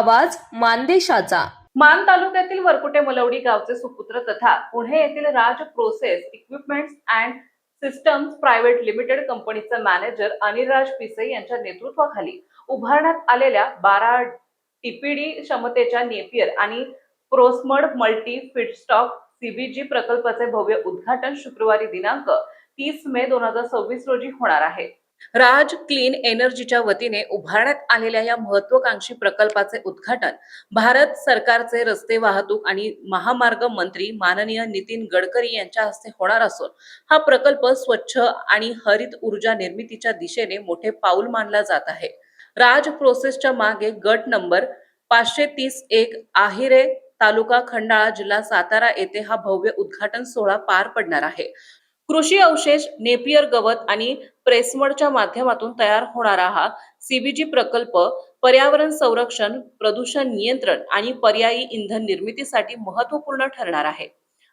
आवाज मानदेशाचा। मान तालुक्यातील वरकुटे मलवडी गावचे सुपुत्र तथा पुणे येथील Raj process equipments and systems private limited कंपनीचा मॅनेजर अनिलराज पिसे यांच्या नेतृत्वाखाली उभारण्यात आलेल्या 12 टीपीडी क्षमतेच्या नेपियर आणि प्रोसमड मल्टी फीडस्टॉक सीबीजी प्रकल्पाचे भव्य उद्घाटन शुक्रवारी दिनांक 30 मे 2026 रोजी होणार आहे। राज क्लीन एनर्जीच्या वतीने उभारण्यात आलेल्या या महत्त्वाकांक्षी प्रकल्पाचे उद्घाटन भारत सरकारचे रस्ते वाहतूक आणि महामार्ग मंत्री माननीय नितीन गडकरी यांच्या हस्ते होणार असून हा प्रकल्प स्वच्छ आणि हरित ऊर्जा निर्मितीच्या दिशेने मोठे पाऊल मानला जात आहे। राज प्रोसेसच्या मागे गट नंबर 531 आहिरे तालुका खंडाळा जिल्हा सातारा येथे हा भव्य उद्घाटन सोहळा पार पडणार आहे। कृषी अवशेष नेपियर गवत आणि प्रेसमडच्या माध्यमातून तयार होणारा हा सीबीजी प्रकल्प पर्यावरण संरक्षण, प्रदूषण नियंत्रण आणि पर्यायी इंधन निर्मितीसाठी महत्त्वपूर्ण ठरणार आहे।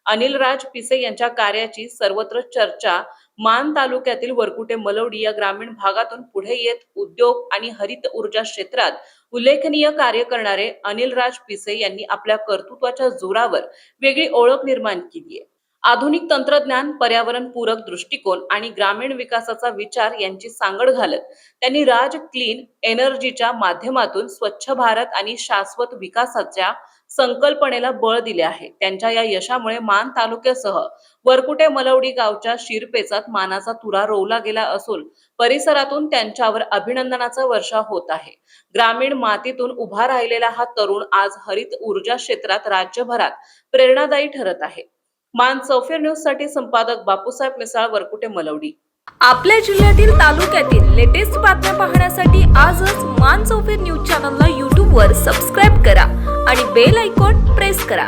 अनिलराज पिसे यांच्या कार्याची सर्वत्र चर्चा मान तालुक्यातील वरकुटे मलवडी या ग्रामीण भागातून पुढे येत उद्योग आणि हरित ऊर्जा क्षेत्रात उल्लेखनीय कार्य करणारे अनिलराज पिसे यांनी आपल्या कर्तृत्वाच्या जोरावर वेगळी ओळख निर्माण केली आहे। आधुनिक तंत्रज्ञान, पर्यावरण पूरक दृष्टिकोन आणि ग्रामीण विकासाचा विचार यांची सांगड घालत त्यांनी राज क्लीन एनर्जीच्या माध्यमातून स्वच्छ भारत आणि शाश्वत विकासाच्या संकल्पनेला बळ दिले आहे। त्यांच्या या यशामुळे मान तालुक्यासह वरकुटे मलवडी गावच्या शिरपेचात मानाचा तुरा रोवला गेला असून परिसरातून त्यांच्यावर अभिनंदनाचा वर्षाव होत आहे। ग्रामीण मातीतून उभा राहिलेला हा तरुण आज हरित ऊर्जा क्षेत्रात राज्यभरात प्रेरणादायी ठरत आहे। मान चौफेर न्यूज साठी संपादक बापूसाहेब मिसाळ, वरकुटे मलवडी। आपल्या जिल्ह्यातील तालुक्यातील लेटेस्ट बातम्या पाहण्यासाठी आजच मान चौफेर न्यूज चॅनलला YouTube वर सबस्क्राइब करा आणि बेल आयकॉन प्रेस करा।